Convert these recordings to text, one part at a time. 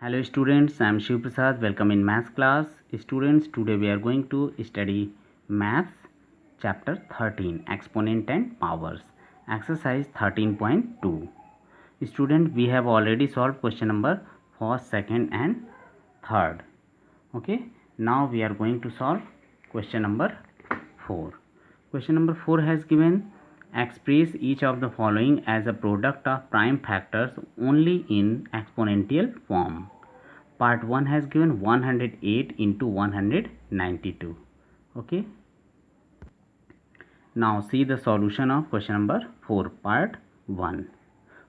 Hello students, I am Shiv Prasad. Welcome in maths class. Students, today we are going to study maths chapter 13 exponent and powers. Exercise 13.2. Student, we have already solved question number 1st, 2nd and 3rd. Okay, now we are going to solve question number 4. Question number 4 has given express each of the following as a product of prime factors only in exponential form. Part 1 has given 108 into 192. Okay. Now see the solution of question number 4, part 1.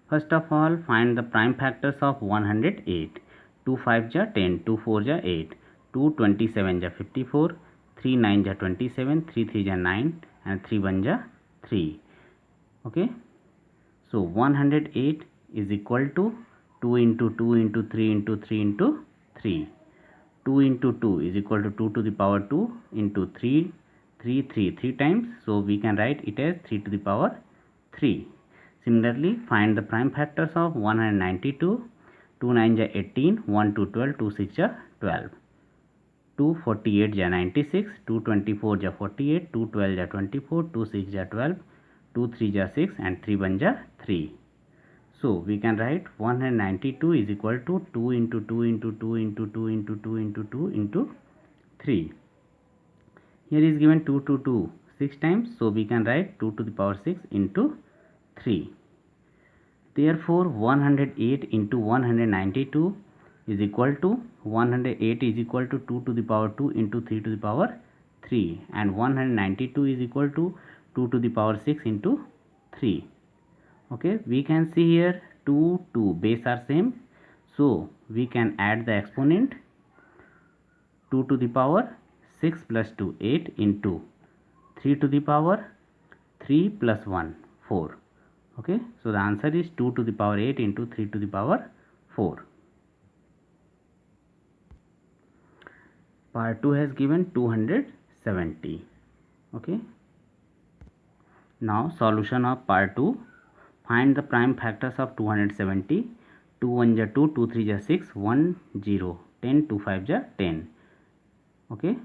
First of all, find the prime factors of 108. 2 5 ja 10, 2 4 ja 8, 2 27 ja 54, 3 9 ja 27, 3 3 ja 9 and 3 1 ja 3. Okay. So 108 is equal to 2 into 2 into 3 into 3 into 3. 2 into 2 is equal to 2 to the power 2 into 3, 3 times. So we can write it as 3 to the power 3. Similarly, find the prime factors of 192. 2 9 ja 18, 1 2 12, 2 6 ja 12. 2 48 ja 96, 2 24 ja 48, 2 12 ja 24, 2 6 ja 12, 2 3 ja 6 and 3 1 ja 3. So we can write 192 is equal to 2 into 2 into 2 into 2 into 2 into 2 into 3. Here is given 2 to 2 6 times, so we can write 2 to the power 6 into 3. Therefore 108 into 192 is equal to 108 is equal to 2 to the power 2 into 3 to the power 3, and 192 is equal to 2 to the power 6 into 3. Okay, we can see here 2 base are same, so we can add the exponent. 2 to the power 6 plus 2 8 into 3 to the power 3 plus 1 4. Okay, so the answer is 2 to the power 8 into 3 to the power 4. Part 2 has given 270. Okay, now solution of part 2. Find the prime factors of 270. 2 1 ja 2, 2 3 ja 6, 1 0, 10, 2 5 ja 10. Okay,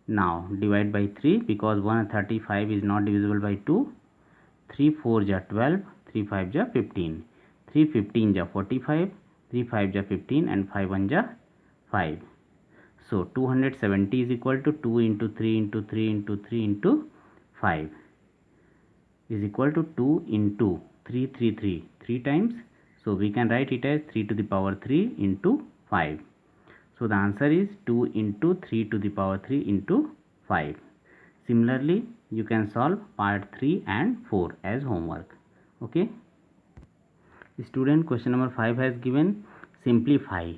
now divide by 3 because 135 is not divisible by 2. 3 4 ja 12, 3 5 ja 15, 3 15 ja 45, 3 5 ja 15 and 5 1 ja 5. So 270 is equal to 2 into 3 into 3 into 3 into 5 is equal to 2 into 3 times. So we can write it as 3 to the power 3 into 5. So the answer is 2 into 3 to the power 3 into 5. Similarly, you can solve part 3 and 4 as homework. Okay. Student, question number 5 has given simplify.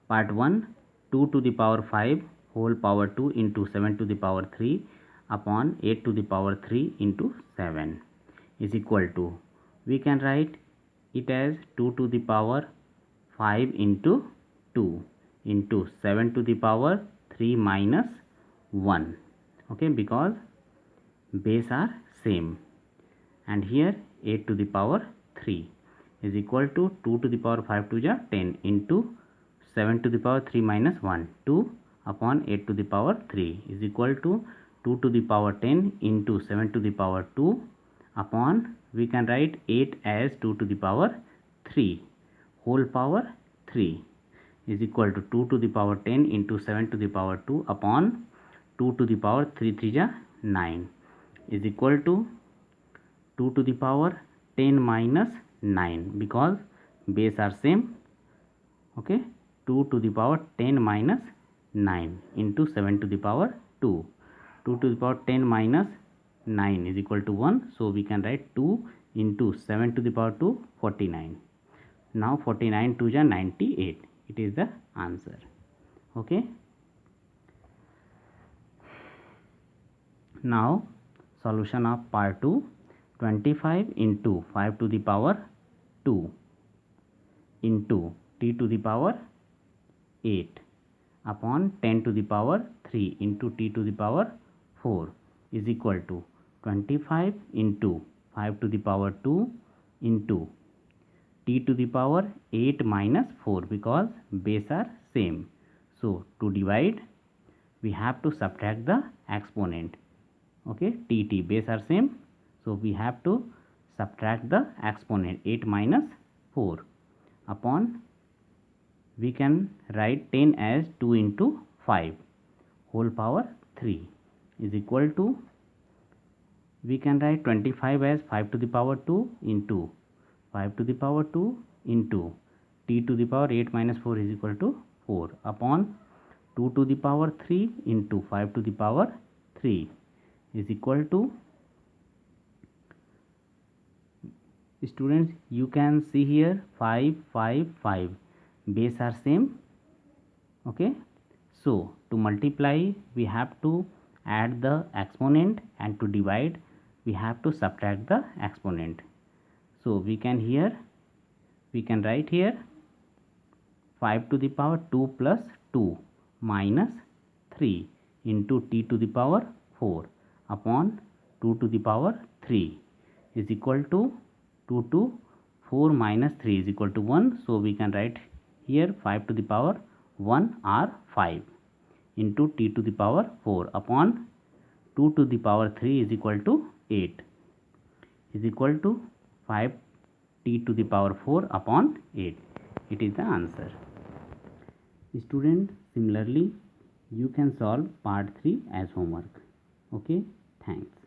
Part 1, 2 to the power 5 whole power 2 into 7 to the power 3 upon 8 to the power 3 into 7 is equal to, we can write it as 2 to the power 5 into 2 into 7 to the power 3 minus 1. Okay, because base are same, and here 8 to the power 3 is equal to 2 to the power 5 to the 10 into 7 to the power 3 minus 1, 2 upon 8 to the power 3 is equal to 2 to the power 10 into 7 to the power 2 upon, we can write 8 as 2 to the power 3 whole power 3 is equal to 2 to the power 10 into 7 to the power 2 upon 2 to the power 3 3 ja 9 is equal to 2 to the power 10 minus 9 because base are same. Okay, 2 to the power 10 minus 9 into 7 to the power 2. 2 to the power 10 minus 9 is equal to 1. So we can write 2 into 7 to the power 2, 49. Now 49 to the 98. It is the answer. Okay. Now solution of part 2. 25 into 5 to the power 2 into t to the power 8 upon 10 to the power 3 into t to the power 4 is equal to 25 into 5 to the power 2 into t to the power 8 minus 4 because base are same. So to divide we have to subtract the exponent. Okay, t base are same, so we have to subtract the exponent 8 minus 4 upon, we can write 10 as 2 into 5 whole power 3 is equal to, we can write 25 as 5 to the power 2 into 5 to the power 2 into t to the power 8 minus 4 is equal to 4 upon 2 to the power 3 into 5 to the power 3 is equal to, students you can see here 5 5 5 base are same. Okay, so to multiply we have to add the exponent and to divide we have to subtract the exponent. So we can write here 5 to the power 2 plus 2 minus 3 into t to the power 4 upon 2 to the power 3 is equal to 2 to 4 minus 3 is equal to 1. So we can write here 5 to the power 1 or 5 into t to the power 4 upon 2 to the power 3 is equal to 8 is equal to 5 t to the power 4 upon 8. It is the answer. Student, similarly you can solve part 3 as homework. Okay, thanks.